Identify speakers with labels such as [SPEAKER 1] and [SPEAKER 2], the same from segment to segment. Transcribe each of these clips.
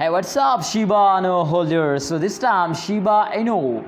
[SPEAKER 1] Hey, what's up, Shiba Inu holders? So this time, Shiba Inu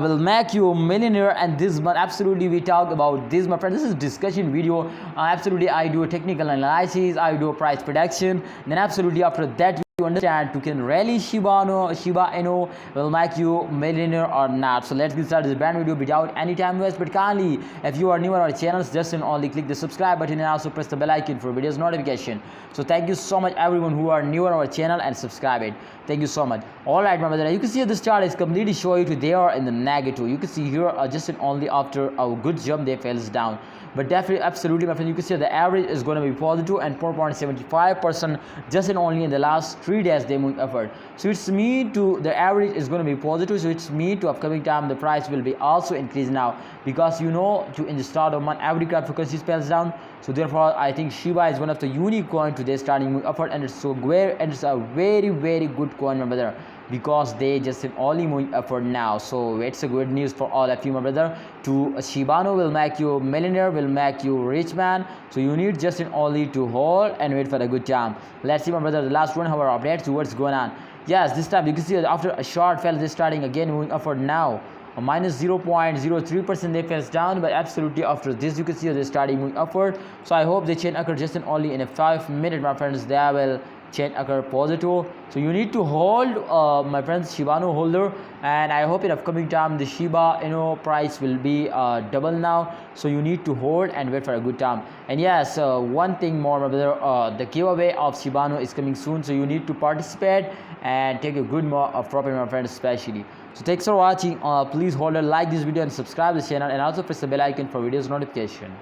[SPEAKER 1] will make you a millionaire, and this month, absolutely, we talk about this, my friend. This is discussion video. Absolutely, I do a technical analysis, I do a price prediction. Then absolutely after that, you understand you can really Shiba Inu will make you millionaire or not. So let's get started this brand video without any time waste. But kindly, if you are new on our channels, just and only click the subscribe button and also press the bell icon for videos notification. So thank you so much everyone who are new on our channel and subscribe it. Thank you so much. Alright, my brother, you can see this chart is completely show you to there in the negative. You can see here just and only after a good jump they falls down. But definitely, absolutely, my friend, you can see the average is going to be positive and 4.75% just and only in the last 3 days they moving upward. So it's me to the average is going to be positive. So it's me to upcoming time the price will be also increased now, because you know to in the start of month every cryptocurrency spells down. So therefore I think Shiba is one of the unique coin today starting moving upward, and it's a very good coin, my brother, because they just only moving upward now. So it's a good news for all of you, my brother. To Shiba Inu will make you a millionaire, will make you rich man. So you need just only to hold and wait for a good time. Let's see, my brother, the last 1 hour update to what's going on. Yes, this time you can see after a short fell, they're starting again moving upward now. A minus 0.03% they fell down, but absolutely after this you can see they're starting moving upward. So I hope the chain occur just only in a 5 minute, my friends. They will chain occur positive. So you need to hold, my friends, Shiba Inu holder, and I hope in upcoming time the Shiba Inu price will be double now. So you need to hold and wait for a good time. And yes, one thing more, my brother, the giveaway of Shiba Inu is coming soon, so you need to participate and take a good more of profit, my friends, especially. So thanks for watching. Please hold a like this video and subscribe this channel, and also press the bell icon for videos notification.